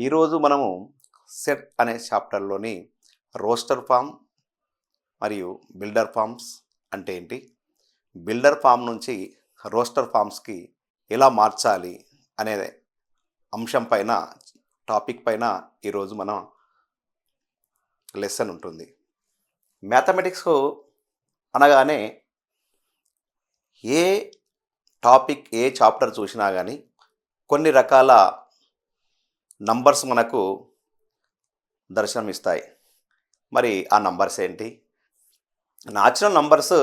ఈరోజు మనము సెట్ అనే చాప్టర్లోని రోస్టర్ ఫామ్ మరియు బిల్డర్ ఫామ్స్ అంటే ఏంటి, బిల్డర్ ఫామ్ నుంచి రోస్టర్ ఫామ్స్కి ఎలా మార్చాలి అనే అంశం పైన టాపిక్ పైన ఈరోజు మనం లెసన్ ఉంటుంది. మ్యాథమెటిక్స్ అనగానే ఏ టాపిక్ ఏ చాప్టర్ చూసినా కానీ కొన్ని రకాల నంబర్స్ మనకు దర్శనమిస్తాయి. మరి ఆ నంబర్స్ ఏంటి? Natural numbers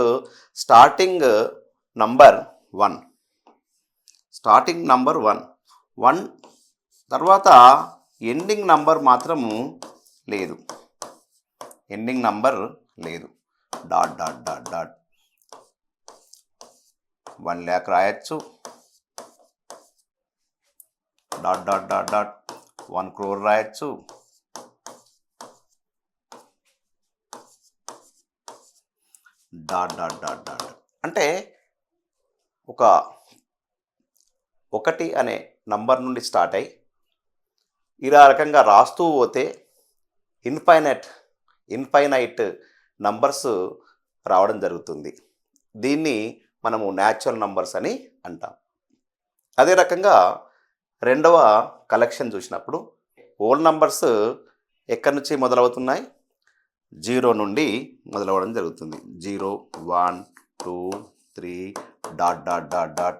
starting number 1, starting number 1 తర్వాత ఎండింగ్ నంబర్ మాత్రము లేదు, ఎండింగ్ నంబర్ లేదు. Dot dot dot dot 1 lakh రాయొచ్చు, dot dot dot dot 1 crore రాయొచ్చు, డాట్ డాట్ డాట్ డాట్ అంటే ఒక 1 అనే నంబర్ నుండి స్టార్ట్ అయ్యి ఇలా రకంగా రాస్తూ పోతే ఇన్ఫైనైట్ నంబర్స్ రావడం జరుగుతుంది. దీన్ని మనము న్యాచురల్ నంబర్స్ అని అంటాం. అదే రకంగా రెండవ కలెక్షన్ చూసినప్పుడు హోల్ నంబర్స్ ఎక్కడి నుంచి మొదలవుతున్నాయి? 0 నుండి మొదలవడం జరుగుతుంది. 0, 1, 2, 3 dot dot dot dot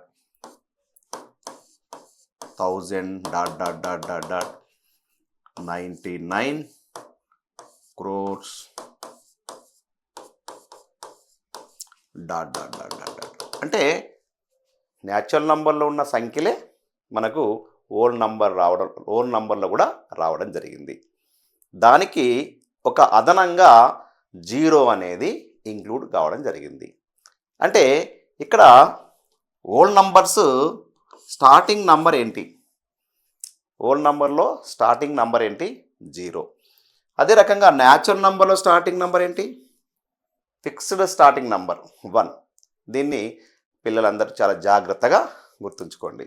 1000 dot dot dot dot dot 99 crores dot dot dot dot dot అంటే న్యాచురల్ నంబర్లో ఉన్న సంఖ్యలే మనకు హోల్ నంబర్లో కూడా రావడం జరిగింది. దానికి ఒక అదనంగా 0 అనేది ఇంక్లూడ్ కావడం జరిగింది. అంటే ఇక్కడ హోల్ నంబర్స్ స్టార్టింగ్ నంబర్ ఏంటి? హోల్ నంబర్లో స్టార్టింగ్ నంబర్ ఏంటి? 0. అదే రకంగా న్యాచురల్ నంబర్లో స్టార్టింగ్ నంబర్ ఏంటి? Fixed starting number 1. దీన్ని పిల్లలందరూ చాలా జాగ్రత్తగా గుర్తుంచుకోండి.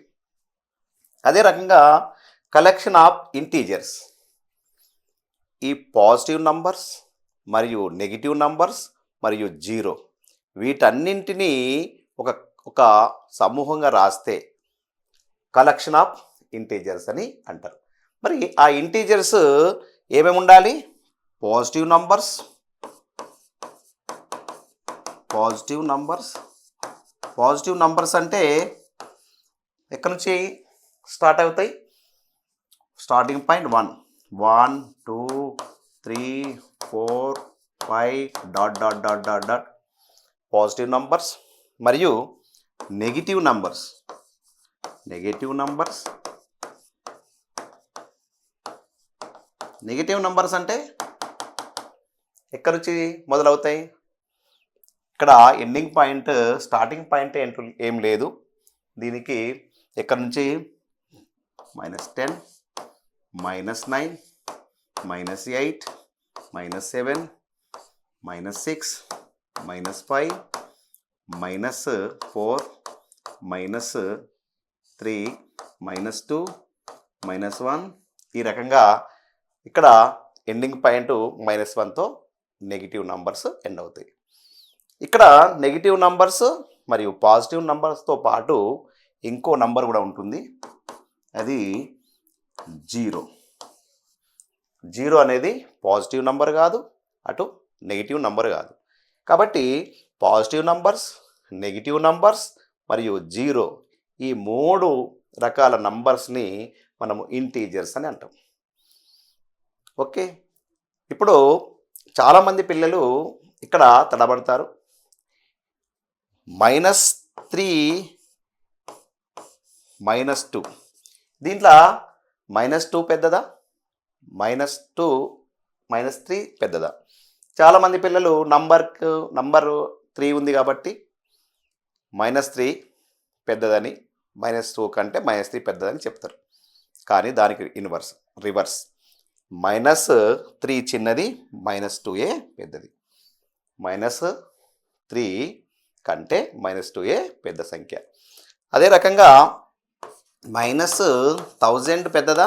అదే రకంగా కలెక్షన్ ఆఫ్ ఇంటీజర్స్, ఈ పాజిటివ్ నంబర్స్ మరియు నెగిటివ్ నంబర్స్ మరియు 0 వీటన్నింటినీ ఒక సమూహంగా రాస్తే కలెక్షన్ ఆఫ్ ఇంటీజర్స్ అని అంటారు. మరి ఆ ఇంటీజర్స్ ఏమేమి ఉండాలి? పాజిటివ్ నంబర్స్ అంటే ఎక్కడి నుంచి స్టార్ట్ అవుతాయి? Starting point 1, 2, 3, 4, 5 dot dot dot dot dot positive numbers. మరియు నెగిటివ్ నంబర్స్ అంటే ఎక్కడి నుంచి మొదలవుతాయి? ఇక్కడ ఎండింగ్ పాయింట్ స్టార్టింగ్ పాయింట్ ఏం లేదు. దీనికి ఎక్కడి నుంచి -10, -9, -8, -7, -6, -5, -4, -3, -2, -1 ఈ రకంగా ఇక్కడ ఎండింగ్ పాయింట్ -1తో నెగిటివ్ నంబర్స్ ఎండ్ అవుతాయి. ఇక్కడ నెగిటివ్ నంబర్స్ మరియు పాజిటివ్ నంబర్స్తో పాటు ఇంకో నంబర్ కూడా ఉంటుంది, అది 0. 0 అనేది పాజిటివ్ నంబర్ కాదు, అటు నెగిటివ్ నంబర్ కాదు. కాబట్టి పాజిటివ్ నంబర్స్, నెగిటివ్ నంబర్స్ మరియు 0 ఈ 3 రకాల నంబర్స్ని మనము ఇంటీజర్స్ అని అంటాం. ఓకే, ఇప్పుడు చాలామంది పిల్లలు ఇక్కడ తడబడతారు. -3, -2 దీంట్లో -2 పెద్దదా, -3 పెద్దదా? చాలామంది పిల్లలు నంబర్ 3 ఉంది కాబట్టి -3 పెద్దదని, -2 కంటే -3 పెద్దదని చెప్తారు. కానీ దానికి రివర్స్ -3 చిన్నది, -2 పెద్దది. -3 కంటే -2 పెద్ద సంఖ్య. అదే రకంగా -1000 పెద్దదా,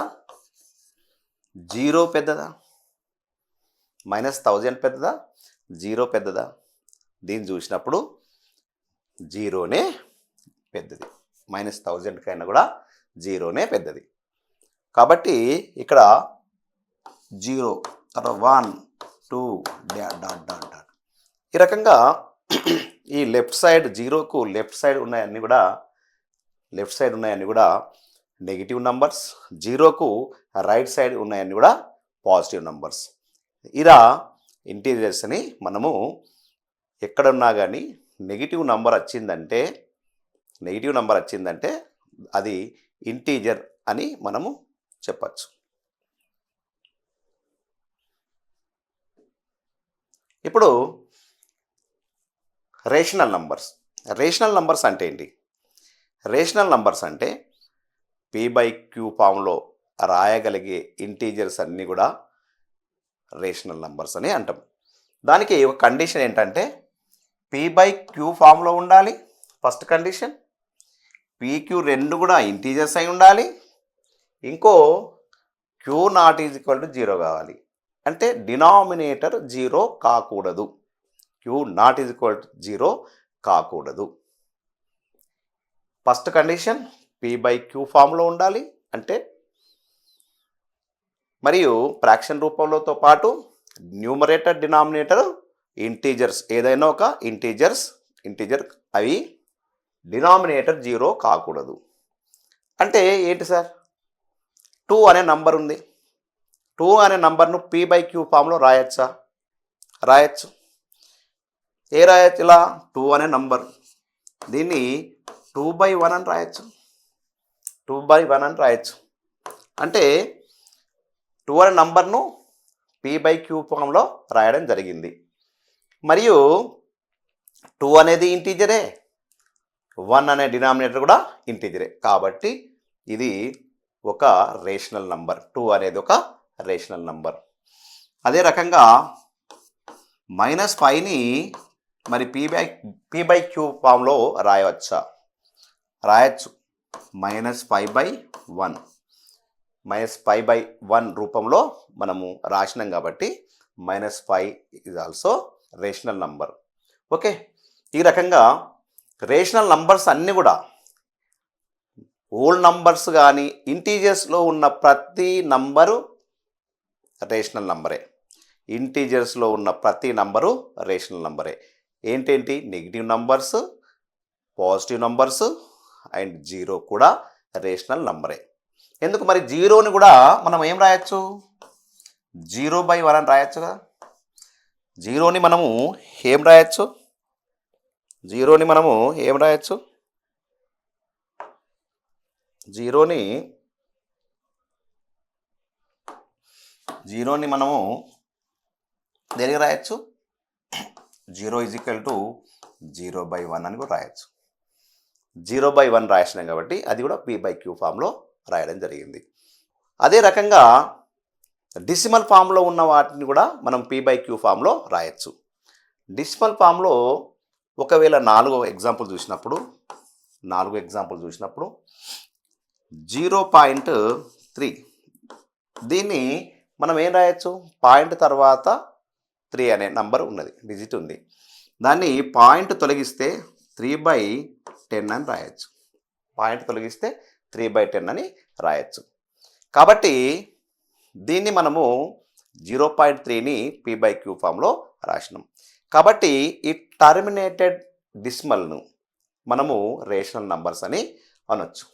జీరో పెద్దదా, -1000 పెద్దదా, జీరో పెద్దదా? దీన్ని చూసినప్పుడు జీరోనే పెద్దది. -1000 కైనా కూడా జీరోనే పెద్దది. కాబట్టి ఇక్కడ జీరో తర్వాత 1 2 డాట్ డాట్ డాట్ డాట్ ఈ రకంగా ఈ లెఫ్ట్ సైడ్ జీరోకు లెఫ్ట్ సైడ్ ఉన్నాయన్నీ కూడా నెగిటివ్ నంబర్స్, జీరోకు రైట్ సైడ్ ఉన్నాయన్నీ కూడా పాజిటివ్ నంబర్స్. ఇలా ఇంటీజర్స్ అని మనము ఎక్కడున్నా కానీ నెగిటివ్ నంబర్ వచ్చిందంటే అది ఇంటీజర్ అని మనము చెప్పచ్చు. ఇప్పుడు రేషనల్ నంబర్స్ అంటే ఏంటి? రేషనల్ నంబర్స్ అంటే p/q ఫామ్లో రాయగలిగే ఇంటీజర్స్ అన్నీ కూడా రేషనల్ నంబర్స్ అని అంటాం. దానికి ఒక కండిషన్ ఏంటంటే p/q ఫామ్లో ఉండాలి. ఫస్ట్ కండిషన్ pq రెండు కూడా ఇంటీజర్స్ అయి ఉండాలి. ఇంకో q not is equal to 0 కావాలి. అంటే డినామినేటర్ 0 కాకూడదు. q not is equal to 0 కాకూడదు. ఫస్ట్ కండిషన్ p/q ఫామ్లో ఉండాలి అంటే, మరియు ఫ్రాక్షన్ రూపంలోతో పాటు న్యూమరేటర్ డినామినేటర్ ఇంటీజర్స్, ఏదైనా ఒక ఇంటీజర్ అవి డినామినేటర్ 0 కాకూడదు. అంటే ఏంటి సార్? 2 అనే నంబర్ ఉంది. 2 అనే నంబర్ను p/q ఫామ్లో రాయొచ్చా? రాయొచ్చు. రాయొచ్చు ఇలా? 2 అనే నంబర్ దీన్ని 2/1 అని రాయొచ్చు. 2/1 అని రాయొచ్చు. అంటే 2 అనే నంబర్ను p/q ఫామ్లో రాయడం జరిగింది. మరియు 2 అనేది ఇంటీజరే, 1 అనే డినామినేటర్ కూడా ఇంటీజరే. కాబట్టి ఇది ఒక రేషనల్ నంబర్. 2 అనేది ఒక రేషనల్ నంబర్. అదే రకంగా -5ని మరి p/q ఫామ్లో రాయవచ్చా? రాయొచ్చు. -5/1 రూపంలో మనము రాసినాం కాబట్టి -5 is also rational number. Okay, ఈ రకంగా రేషనల్ నంబర్స్ అన్నీ కూడా హోల్ నంబర్స్ కానీ ఇంటీజర్స్లో ఉన్న ప్రతి నంబరు రేషనల్ నంబరే. ఇంటీజర్స్లో ఉన్న ప్రతి నంబరు రేషనల్ నంబరే. ఏంటేంటి? Negative numbers, positive numbers and 0 కూడా రేషనల్ నంబరే. ఎందుకు మరి జీరోని కూడా మనం ఏం రాయొచ్చు? 0/1 అని రాయొచ్చు కదా. జీరోని మనము ఏం రాయొచ్చు? జీరోని మనము దేనికి రాయొచ్చు? 0 ఈజ్ ఈక్వల్ టు 0/1 అని కూడా రాయొచ్చు. 0/1 రాసినాం కాబట్టి అది కూడా p/q ఫామ్లో రాయడం జరిగింది. అదే రకంగా డెసిమల్ ఫామ్లో ఉన్న వాటిని కూడా మనం p/q ఫామ్లో రాయొచ్చు. డెసిమల్ ఫామ్లో ఒకవేళ 4 ఎగ్జాంపుల్ చూసినప్పుడు 0.3 దీన్ని మనం ఏం రాయొచ్చు? పాయింట్ తర్వాత 3 అనే నంబర్ ఉన్నది, డిజిట్ ఉంది. దాన్ని పాయింట్ తొలగిస్తే 3/10 అని రాయొచ్చు. పాయింట్ తొలగిస్తే 3/10 అని రాయొచ్చు. కాబట్టి దీన్ని మనము 0.3ని p/q ఫామ్లో రాసినాం. కాబట్టి ఈ టర్మినేటెడ్ డెసిమల్ను మనము రేషనల్ నంబర్స్ అని అనొచ్చు.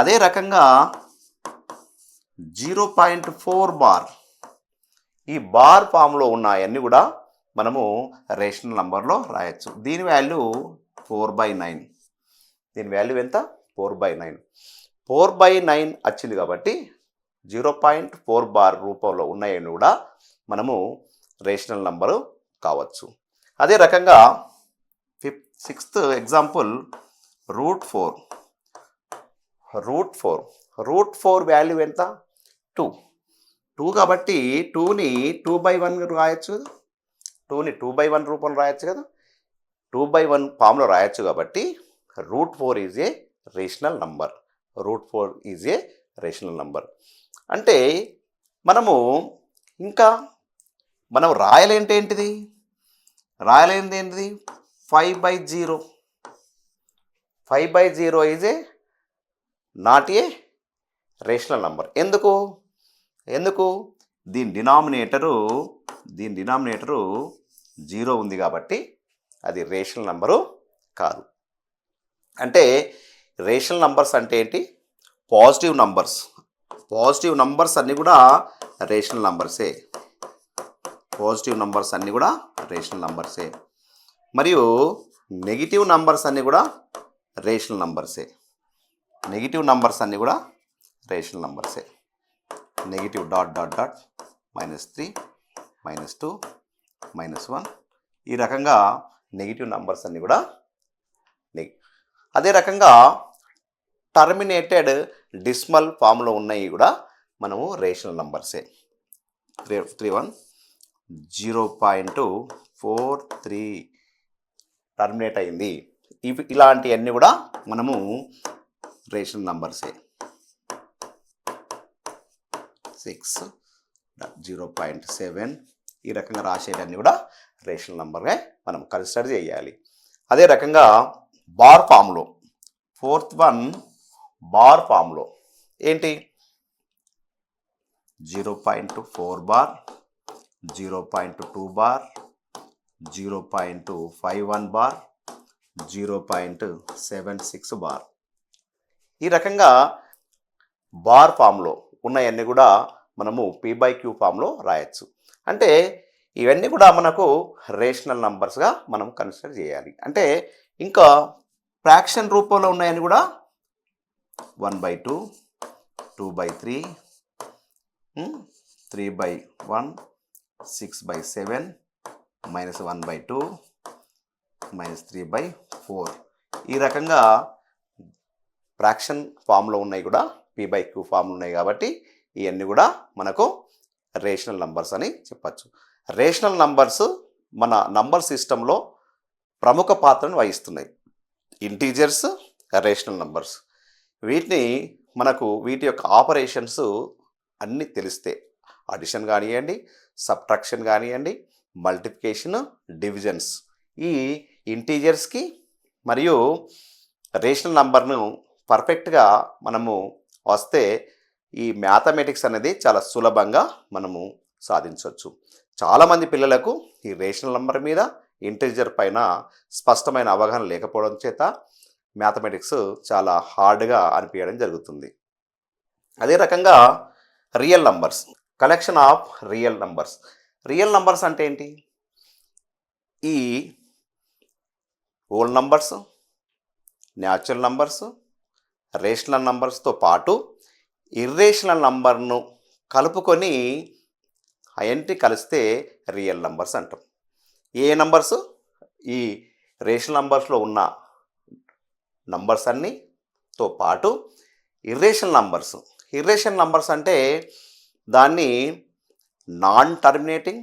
అదే రకంగా 0.4 బార్, ఈ బార్ ఫామ్లో ఉన్నాయన్నీ కూడా మనము రేషనల్ నంబర్లో రాయొచ్చు. దీని వాల్యూ 4/9. దీని వాల్యూ ఎంత? 4/9. 4/9 వచ్చింది కాబట్టి 0.4 బార్ రూపంలో ఉన్నాయని కూడా మనము రేషనల్ నంబరు కావచ్చు. అదే రకంగా 6th ఎగ్జాంపుల్ √4. √4 వాల్యూ ఎంత? 2 కాబట్టి 2ని 2/1 రాయొచ్చు కదా. 2ని 2/1 రూపంలో రాయొచ్చు కదా. 2/1 ఫామ్లో రాయొచ్చు కాబట్టి √4 ఈజ్ ఏ రేషనల్ నంబర్. అంటే మనము ఇంకా మనం రాయలేంటి ఏంటిది, రాయలేనిది ఏంటిది, 5/0. 5/0 is a not a rational number. ఎందుకు ఎందుకు దీని డినామినేటరు 0 ఉంది కాబట్టి అది రేషనల్ నంబరు కాదు. అంటే రేషనల్ నంబర్స్ అంటే ఏంటి, పాజిటివ్ నంబర్స్ అన్నీ కూడా రేషనల్ నంబర్సే. పాజిటివ్ నంబర్స్ అన్నీ కూడా రేషనల్ నంబర్సే. మరియు నెగిటివ్ నంబర్స్ అన్నీ కూడా రేషనల్ నంబర్సే. నెగిటివ్ నంబర్స్ అన్నీ కూడా రేషనల్ నంబర్సే. నెగిటివ్ -3 -2 -1 ఈ రకంగా నెగిటివ్ నంబర్స్ అన్నీ కూడా అదే రకంగా టర్మినేటెడ్ డెసిమల్ ఫామ్లో ఉన్నాయి కూడా మనము రేషనల్ నంబర్సే. 31 0.43 టర్మినేట్ అయింది. ఇలాంటివన్నీ కూడా మనము రేషనల్ నంబర్సే. 6 0.7 ఈ రకంగా రాసేటన్నీ కూడా రేషనల్ నంబర్గా మనం కన్సిడర్ చేయాలి. అదే రకంగా బార్ ఫామ్లో 4th వన్ బార్ ఫామ్లో ఏంటి, 0.4 బార్, 0.2 బార్, 0.51 బార్, 0.76 బార్. ఈ రకంగా బార్ ఫామ్లో ఉన్నాయన్నీ కూడా మనము P/Q ఫామ్లో రాయొచ్చు. అంటే ఇవన్నీ కూడా మనకు రేషనల్ నంబర్స్గా మనం కన్సిడర్ చేయాలి. అంటే ఇంకా ఫ్రాక్షన్ రూపంలో ఉన్నాయని కూడా 1/2, 2/3, 3/1, 6/7, -1/2, -3/4 ఈ రకంగా ఫ్రాక్షన్ ఫామ్లో ఉన్నాయి కూడా P/Q ఫామ్లో ఉన్నాయి కాబట్టి ఇవన్నీ కూడా మనకు రేషనల్ నంబర్స్ అని చెప్పచ్చు. రేషనల్ నంబర్స్ మన నంబర్ సిస్టంలో ప్రముఖ పాత్రను వహిస్తున్నాయి. ఇంటీజర్స్ రేషనల్ నంబర్స్, వీటి యొక్క ఆపరేషన్స్ అన్నీ తెలిస్తే, అడిషన్ కానివ్వండి, సబ్ట్రాక్షన్ కానివ్వండి, మల్టిప్లికేషన్, డివిజన్స్, ఈ ఇంటీజర్స్కి మరియు రేషనల్ నంబర్ను పర్ఫెక్ట్గా మనము వస్తే ఈ మ్యాథమెటిక్స్ అనేది చాలా సులభంగా మనము సాధించవచ్చు. చాలామంది పిల్లలకు ఈ రేషనల్ నంబర్ మీద, ఇంటీజర్ పైన స్పష్టమైన అవగాహన లేకపోవడం చేత మ్యాథమెటిక్స్ చాలా హార్డ్గా అనిపించడం జరుగుతుంది. అదే రకంగా real numbers, collection of real numbers. Real numbers అంటే ఏంటి, ఈ whole numbers, natural numbers, rational నంబర్స్తో పాటు ఇర్రేషనల్ నంబర్ను కలుపుకొని అవన్నీ కలిస్తే రియల్ నంబర్స్ అంటాం. ఏ నంబర్స్, ఈ రేషనల్ నంబర్స్లో ఉన్న నంబర్స్ అన్నీతో పాటు ఇర్రేషనల్ నంబర్స్ అంటే దాన్ని నాన్ టర్మినేటింగ్,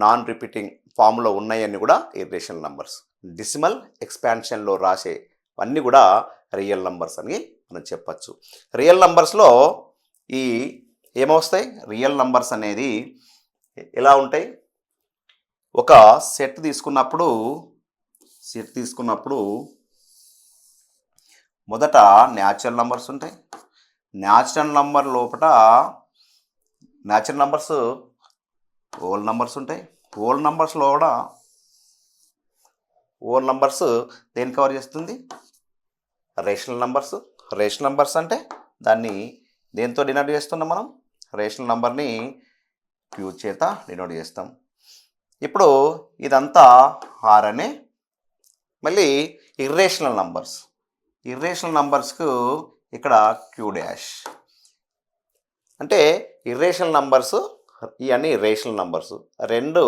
నాన్ రిపీటింగ్ ఫామ్లో ఉన్నాయన్నీ కూడా ఇర్రేషనల్ నంబర్స్. డెసిమల్ ఎక్స్పాన్షన్లో రాసే అన్నీ కూడా రియల్ నంబర్స్ అని మనం చెప్పచ్చు. రియల్ నంబర్స్లో ఈ ఏమొస్తాయి, రియల్ నంబర్స్ అనేది ఎలా ఉంటాయి, ఒక సెట్ తీసుకున్నప్పుడు మొదట న్యాచురల్ నంబర్స్ ఉంటాయి. న్యాచురల్ నంబర్స్ హోల్ నంబర్స్ ఉంటాయి. హోల్ నంబర్స్ దేన్ని కవర్ చేస్తుంది, రేషనల్ నంబర్స్ అంటే దాన్ని దేంతో డినోట్ చేస్తున్నాం మనం, రేషనల్ నంబర్ని Q చేత డినోట్ చేస్తాం. ఇప్పుడు ఇదంతా R అనే. మళ్ళీ ఇర్రేషనల్ నంబర్స్కు ఇక్కడ Q డాష్. అంటే ఇర్రేషనల్ నంబర్స్, ఇవన్నీ రేషనల్ నంబర్స్ రెండు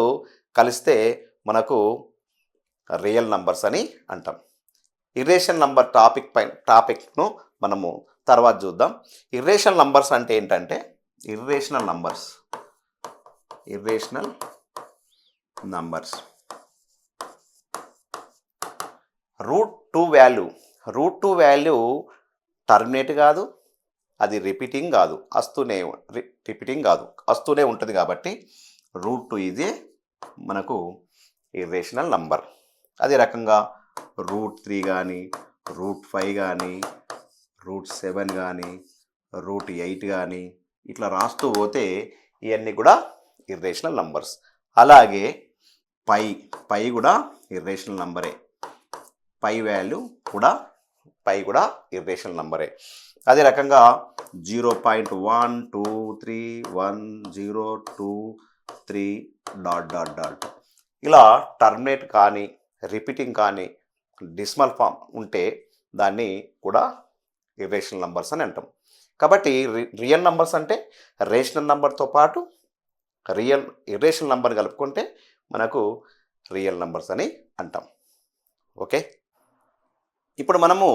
కలిస్తే మనకు రియల్ నంబర్స్ అని అంటాం. ఇర్రేషనల్ నంబర్ టాపిక్ను మనము తర్వాత చూద్దాం. ఇర్రేషనల్ నంబర్స్ అంటే ఏంటంటే, irrational numbers root two value terminate కాదు, అది రిపీటింగ్ కాదు, వస్తూనే ఉంటుంది కాబట్టి √2 ఈజ్ ఏ మనకు ఇర్రేషనల్ నంబర్. అదే రకంగా √3 కానీ, √5 కానీ, √7 కానీ, √8 కానీ ఇట్లా రాస్తూ పోతే ఇవన్నీ కూడా ఇర్రేషనల్ నంబర్స్. అలాగే పై కూడా ఇర్రేషనల్ నంబరే. పై వాల్యూ కూడా ఇర్రేషనల్ నంబరే. అదే రకంగా 0.1231023 ... ఇలా టర్మినేట్ కానీ, రిపీటింగ్ కానీ, డెసిమల్ ఫామ్ ఉంటే దాన్ని కూడా ఇర్రేషనల్ నంబర్స్ అని అంటాం. కాబట్టి రియల్ నంబర్స్ అంటే రేషనల్ నంబర్తో పాటు ఇర్రేషనల్ నంబర్ కలుపుకుంటే మనకు రియల్ నంబర్స్ అని అంటాం. ఓకే, ఇప్పుడు మనము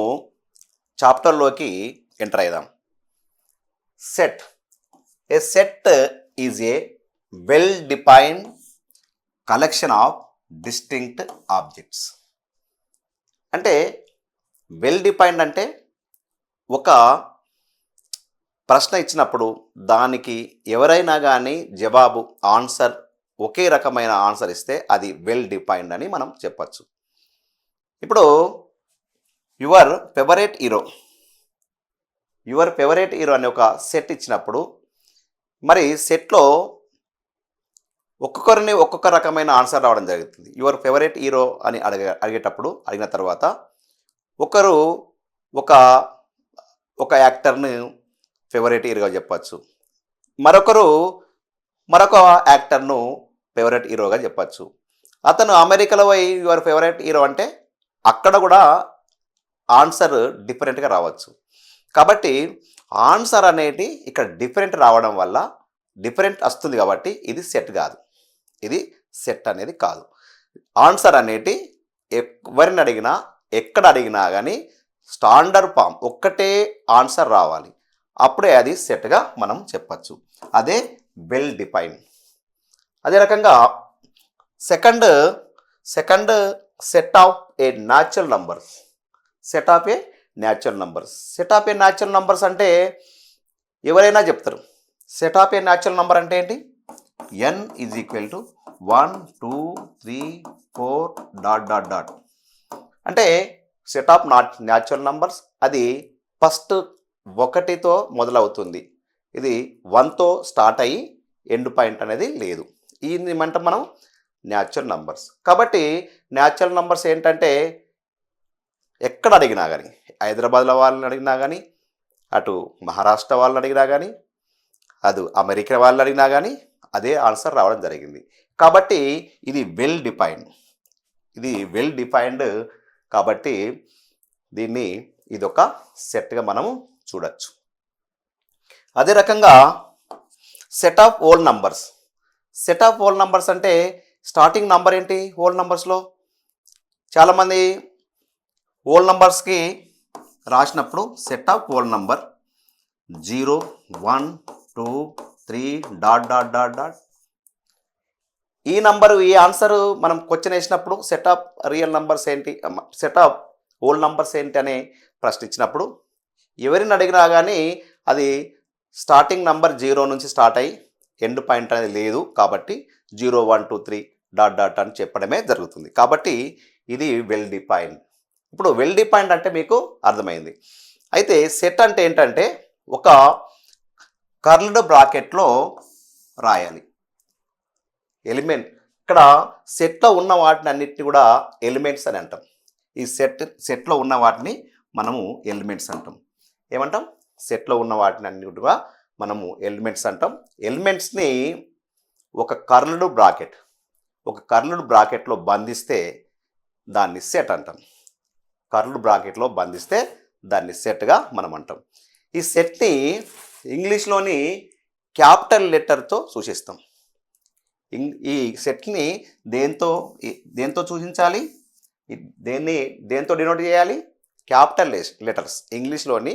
చాప్టర్లోకి ఎంటర్ అయ్యాం. Set. A set is a well defined collection of distinct objects. అంటే వెల్ డిఫైన్డ్ అంటే ఒక ప్రశ్న ఇచ్చినప్పుడు దానికి ఎవరైనా కానీ జవాబు ఆన్సర్ ఒకే రకమైన ఆన్సర్ ఇస్తే అది వెల్ డిఫైన్డ్ అని మనం చెప్పచ్చు. ఇప్పుడు యువర్ ఫేవరెట్ హీరో అనే ఒక సెట్ ఇచ్చినప్పుడు మరి సెట్లో ఒక్కొక్కరిని ఒక్కొక్క రకమైన ఆన్సర్ రావడం జరుగుతుంది. యువర్ ఫేవరెట్ హీరో అని అడిగిన తర్వాత ఒకరు ఒక యాక్టర్ని ఫేవరెట్ హీరోగా చెప్పచ్చు, మరొక యాక్టర్ను ఫేవరెట్ హీరోగా చెప్పచ్చు. అతను అమెరికాలో పోయి యువర్ ఫేవరెట్ హీరో అంటే అక్కడ కూడా ఆన్సర్ డిఫరెంట్గా రావచ్చు. కాబట్టి ఆన్సర్ అనేది ఇక్కడ డిఫరెంట్ రావడం వల్ల డిఫరెంట్ వస్తుంది కాబట్టి ఇది సెట్ కాదు, ఇది సెట్ అనేది కాదు. ఆన్సర్ అనేది ఎవరిని అడిగినా ఎక్కడ అడిగినా కానీ స్టాండర్డ్ ఫామ్ ఒక్కటే ఆన్సర్ రావాలి, అప్పుడే అది సెట్గా మనం చెప్పచ్చు. అదే వెల్ డిఫైన్. అదే రకంగా second set of a natural numbers. Set of a natural numbers అంటే ఎవరైనా చెప్తారు. Set of a natural number అంటే ఏంటి? n = 1 2 3 4 ... అంటే సెట్ ఆఫ్ న్యాచురల్ నంబర్స్ అది ఫస్ట్ 1తో మొదలవుతుంది. ఇది 1తో స్టార్ట్ అయ్యి ఎండ్ పాయింట్ అనేది లేదు. ఇది ఏమంటాం మనం? Natural numbers. కాబట్టి న్యాచురల్ నంబర్స్ ఏంటంటే ఎక్కడ అడిగినా కానీ, హైదరాబాద్లో వాళ్ళని అడిగినా కానీ, అటు మహారాష్ట్ర వాళ్ళని అడిగినా కానీ, అటు అమెరికా వాళ్ళని అడిగినా కానీ అదే ఆన్సర్ రావడం జరిగింది. కాబట్టి ఇది వెల్ డిఫైన్డ్ కాబట్టి దీన్ని ఇదొక సెట్గా మనము చూడొచ్చు. అదే రకంగా సెట్ ఆఫ్ హోల్ నంబర్స్ అంటే స్టార్టింగ్ నంబర్ ఏంటి హోల్ నంబర్స్లో? చాలామంది హోల్ నంబర్స్కి రాసినప్పుడు సెట్ ఆఫ్ హోల్ నంబర్ 0 1 2 3 ... ఈ నంబరు ఈ ఆన్సరు మనం క్వశ్చన్ వేసినప్పుడు సెట్ ఆఫ్ రియల్ నంబర్స్ ఏంటి, సెట్ ఆఫ్ హోల్ నంబర్స్ ఏంటి అనే ప్రశ్న ఇచ్చినప్పుడు ఎవరిని అడిగినా కానీ అది స్టార్టింగ్ నంబర్ 0 నుంచి స్టార్ట్ అయ్యి ఎండ్ పాయింట్ అనేది లేదు కాబట్టి 0 1 2 3 ... అని చెప్పడమే జరుగుతుంది. కాబట్టి ఇది వెల్ డిఫైన్డ్. ఇప్పుడు వెల్ డిఫైన్డ్ అంటే మీకు అర్థమైంది. అయితే సెట్ అంటే ఏంటంటే ఒక కర్ల్డ్ బ్రాకెట్లో రాయాలి ఎలిమెంట్. ఇక్కడ సెట్లో ఉన్న వాటిని అన్నిటిని కూడా ఎలిమెంట్స్ అని అంటాం. ఈ సెట్లో ఉన్న వాటిని మనము ఎలిమెంట్స్ అంటాం. ఏమంటాం? సెట్లో ఉన్న వాటిని అన్నిటిగా మనము ఎలిమెంట్స్ అంటాం. ఎలిమెంట్స్ని ఒక కర్ల్డ్ బ్రాకెట్లో బంధిస్తే దాన్ని సెట్ అంటాం. కర్ల్డ్ బ్రాకెట్లో బంధిస్తే దాన్ని సెట్గా మనం అంటాం. ఈ సెట్ని ఇంగ్లీష్లోని క్యాపిటల్ లెటర్తో సూచిస్తాం. ఈ సెట్ని దేంతో సూచించాలి? దేంతో డినోట్ చేయాలి? Capital letters. ఇంగ్లీష్లోని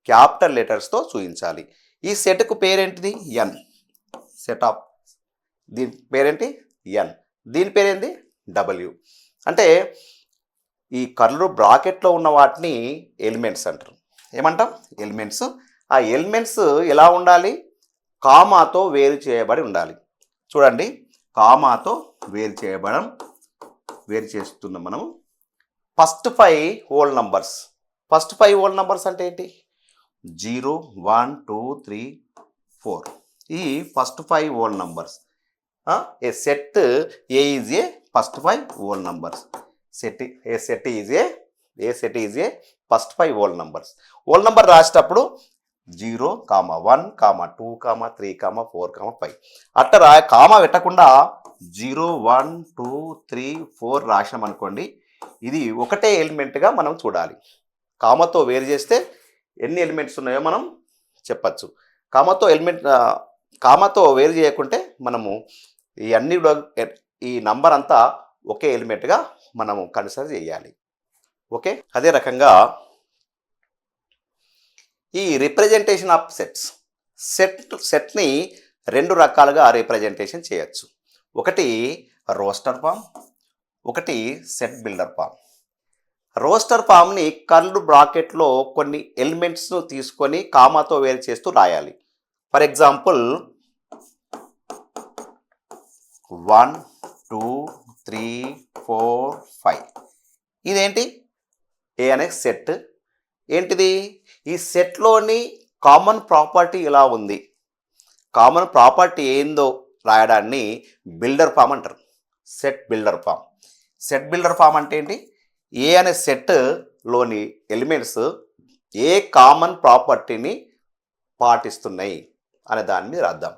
క్యాపిటల్ లెటర్స్తో సూచించాలి. ఈ సెట్కు పేరేంటిది? ఎన్. సెట్ ఆఫ్ దీని పేరేంటి? ఎన్. దీని పేరేంటి? డబ్ల్యూ. అంటే ఈ కర్ల్డ్ బ్రాకెట్లో ఉన్న వాటిని ఎలిమెంట్స్ అంటారు. ఏమంటాం? ఎలిమెంట్స్ ఆ ఎలిమెంట్స్ ఎలా ఉండాలి? కామాతో వేరు చేయబడి ఉండాలి. చూడండి, కామాతో వేరు చేస్తున్నాం మనము. First 5 whole numbers. First 5 whole numbers అంటే ఏంటి? 0, 1, 2, 3, 4. ఈ first 5 whole numbers. A set A is a first 5 whole numbers. A set is a first 5 whole numbers. Whole number రాసేటప్పుడు 0, 1, 2, 3, 4, 5 అట్లా కామా పెట్టకుండా 0, 1, 2, 3, 4 రాసినాం అనుకోండి, ఇది ఒకటే ఎలిమెంట్గా మనం చూడాలి. కామాతో వేరు చేస్తే ఎన్ని ఎలిమెంట్స్ ఉన్నాయో మనం చెప్పచ్చు. కామాతో వేరు చేయకుంటే మనము ఈ అన్ని ఈ నంబర్ అంతా ఒకే ఎలిమెంట్గా మనము కన్సిడర్ చేయాలి. ఓకే, అదే రకంగా ఈ రిప్రజెంటేషన్ ఆఫ్ సెట్ని 2 రకాలుగా రిప్రజెంటేషన్ చేయొచ్చు. ఒకటి రోస్టర్ ఫామ్, ఒకటి సెట్ బిల్డర్ ఫామ్. రోస్టర్ ఫామ్ని కర్ల్డ్ బ్రాకెట్లో కొన్ని ఎలిమెంట్స్ను తీసుకొని కామాతో వేరు చేస్తూ రాయాలి. For example 1, 2, 3, 4, 5. ఇదేంటి? ఏ అనే సెట్. ఏంటిది? ఈ సెట్లోని కామన్ ప్రాపర్టీ ఇలా ఉంది. కామన్ ప్రాపర్టీ ఏందో రాయడాన్ని బిల్డర్ ఫామ్ అంటారు. Set builder form. Set builder form అంటే ఏంటి? ఏ అనే సెట్లోని ఎలిమెంట్స్ ఏ కామన్ ప్రాపర్టీని పాటిస్తున్నాయి అనే దాని మీద రాద్దాం.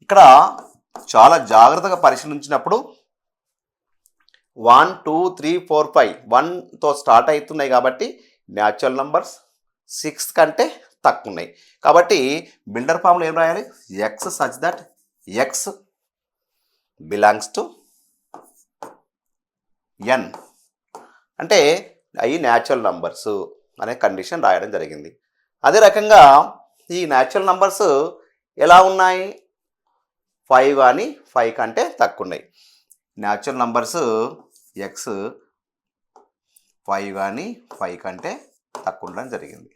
ఇక్కడ చాలా జాగ్రత్తగా పరిశీలించినప్పుడు 1, 2, 3, 4, 5 1తో స్టార్ట్ అవుతున్నాయి కాబట్టి న్యాచురల్ నంబర్స్ 6 కంటే తక్కువ ఉన్నాయి. కాబట్టి బిల్డర్ ఫామ్లో ఏం రాయాలి? X such that X belongs to N అంటే అవి న్యాచురల్ నంబర్స్ అనే కండిషన్ రాయడం జరిగింది. అదే రకంగా ఈ న్యాచురల్ నంబర్స్ ఎలా ఉన్నాయి? 5 కానీ 5 కంటే తక్కువ ఉన్నాయి. న్యాచురల్ నంబర్స్ ఎక్స్ 5 కానీ 5 కంటే తక్కువ ఉండడం జరిగింది.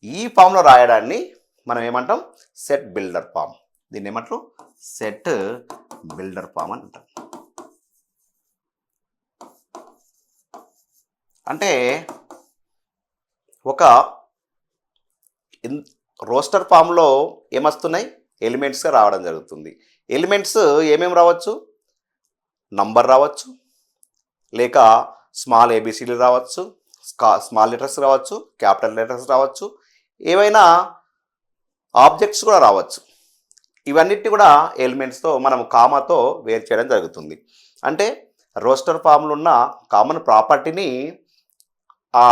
ఈ ఫామ్లో రాయడాన్ని మనం ఏమంటాం? Set builder form. దీన్ని ఏమంటారు? సెట్ బిల్డర్ ఫామ్ అని అంటాం. అంటే ఒక రోస్టర్ ఫామ్లో ఏమొస్తున్నాయి? ఎలిమెంట్స్గా రావడం జరుగుతుంది. ఎలిమెంట్స్ ఏమేమి రావచ్చు? నంబర్ రావచ్చు, లేక స్మాల్ ఏబిసిడి రావచ్చు, స్మాల్ లెటర్స్ రావచ్చు, క్యాపిటల్ లెటర్స్ రావచ్చు, ఏవైనా ఆబ్జెక్ట్స్ కూడా రావచ్చు. ఇవన్నిటి కూడా ఎలిమెంట్స్తో మనం కామాతో వేరు చేయడం జరుగుతుంది. అంటే రోస్టర్ ఫామ్లో ఉన్న కామన్ ప్రాపర్టీని ఆ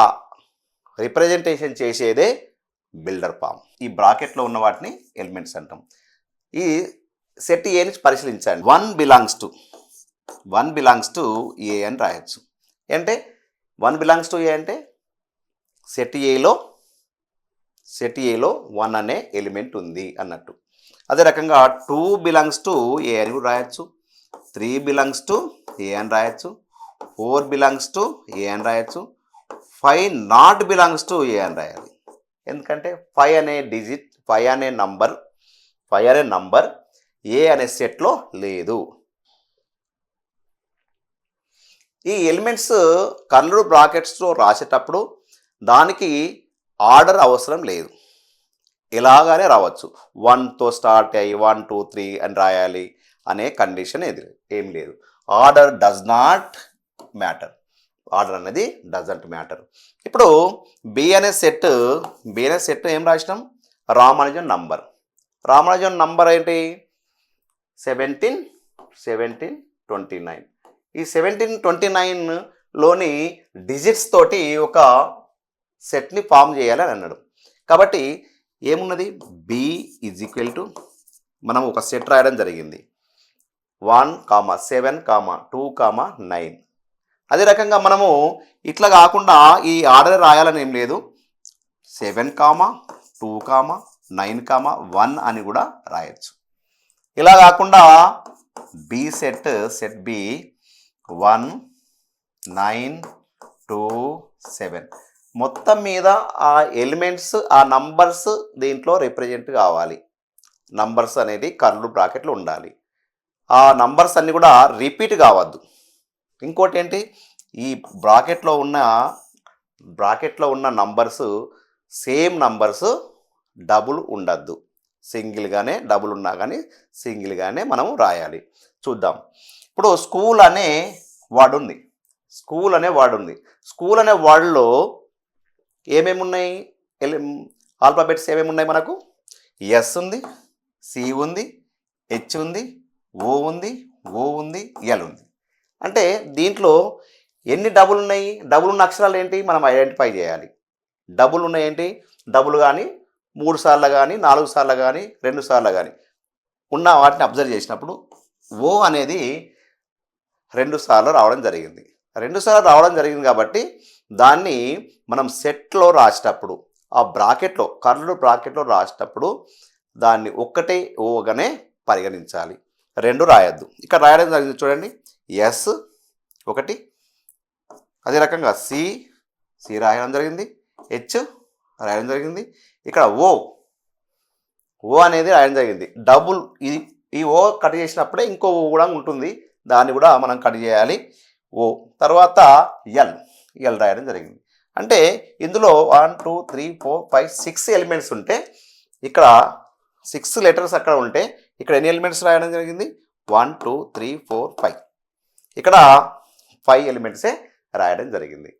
రిప్రజెంటేషన్ చేసేదే బిల్డర్ ఫామ్. ఈ బ్రాకెట్లో ఉన్న వాటిని ఎలిమెంట్స్ అంటాం. ఈ సెట్ ఏని పరిశీలించండి. 1 బిలాంగ్స్ టు ఏ అని రాయొచ్చు. అంటే 1 బిలాంగ్స్ టు ఏ అంటే సెట్ ఏలో 1 అనే ఎలిమెంట్ ఉంది అన్నట్టు. అదే రకంగా 2 బిలాంగ్స్ టు ఏ అని కూడా రాయొచ్చు, 3 బిలాంగ్స్ టు ఏ అని రాయొచ్చు, 4 బిలాంగ్స్ టు ఏ అని రాయొచ్చు, 5 నాట్ బిలాంగ్స్ టు ఏ అని రాయాలి. ఎందుకంటే 5 అనే నంబర్ ఏ అనే సెట్లో లేదు. ఈ ఎలిమెంట్స్ కర్ల్డ్ బ్రాకెట్స్లో రాసేటప్పుడు దానికి ఆర్డర్ అవసరం లేదు, ఇలాగానే రావచ్చు. 1తో స్టార్ట్ అయ్యి 1, 2, 3 అని రాయాలి అనే కండిషన్ ఏం లేదు. Order does not matter. Order అనేది డజంట్ మ్యాటర్. ఇప్పుడు బి అనే సెట్ ఏం రాసినాం? రామానుజన్ నంబర్ ఏంటి? 17, 29. ఈ 17, 29లోని డిజిట్స్ తోటి ఒక సెట్ని ఫామ్ చేయాలని అన్నాడు. కాబట్టి ఏమున్నది? బి ఈజ్ ఈక్వల్ టు మనం ఒక సెట్ రాయడం జరిగింది. 1, 7, 2, 9. అదే రకంగా మనము ఇట్లా కాకుండా ఈ ఆర్డర్ రాయాలని ఏం లేదు. 7, 2, 9, 1 అని కూడా రాయొచ్చు. ఇలా కాకుండా బి సెట్ బి 1, 9, 2, 7 మొత్తం మీద ఆ ఎలిమెంట్స్ ఆ నంబర్స్ దీంట్లో రిప్రజెంట్ కావాలి. నంబర్స్ అనేది కర్లు బ్రాకెట్లు ఉండాలి. ఆ నంబర్స్ అన్నీ కూడా రిపీట్ కావద్దు. ఇంకోటి ఏంటి, ఈ బ్రాకెట్లో ఉన్న నంబర్స్ సేమ్ నంబర్స్ డబుల్ ఉండద్దు. సింగిల్గానే, డబుల్ ఉన్నా కానీ సింగిల్గానే మనం రాయాలి. చూద్దాం. ఇప్పుడు స్కూల్ అనే వర్డ్ ఉంది. స్కూల్ అనే వర్డ్లో ఏమేమి ఉన్నాయి? ఆల్ఫాబెట్స్ ఏమేమి ఉన్నాయి మనకు? ఎస్ ఉంది, సి ఉంది, హెచ్ ఉంది, ఓ ఉంది, ఎల్ ఉంది. అంటే దీంట్లో ఎన్ని డబుల్ ఉన్నాయి? డబుల్ ఉన్న అక్షరాలు ఏంటి మనం ఐడెంటిఫై చేయాలి. డబుల్ ఉన్నాయి ఏంటి? డబుల్ కానీ 3 సార్లు కానీ 4 సార్లు కానీ 2 సార్లు కానీ ఉన్న వాటిని అబ్జర్వ్ చేసినప్పుడు ఓ అనేది 2 సార్లు రావడం జరిగింది. 2 సార్లు రావడం జరిగింది కాబట్టి దాన్ని మనం సెట్లో రాసేటప్పుడు ఆ బ్రాకెట్లో కర్లు బ్రాకెట్లో రాసేటప్పుడు దాన్ని ఒక్కటే ఓగానే పరిగణించాలి. 2 రాయొద్దు. ఇక్కడ రాయడం జరిగింది చూడండి. ఎస్ ఒకటి, అదే రకంగా సి రాయడం జరిగింది, హెచ్ రాయడం జరిగింది. ఇక్కడ ఓ అనేది రాయడం జరిగింది. డబుల్ ఈ ఓ కట్ చేసినప్పుడే ఇంకో ఓ కూడా ఉంటుంది, దాన్ని కూడా మనం కట్ చేయాలి. ఓ తర్వాత ఎల్ రాయడం జరిగింది. అంటే ఇందులో 1 2 3 4 5 6 ఎలిమెంట్స్ ఉంటే ఇక్కడ 6 లెటర్స్ అక్కడ ఉంటే ఇక్కడ ఎన్ని ఎలిమెంట్స్ రాయడం జరిగింది? 1 2 3 4 5. ఇక్కడ 5 ఎలిమెంట్సే రాయడం జరిగింది.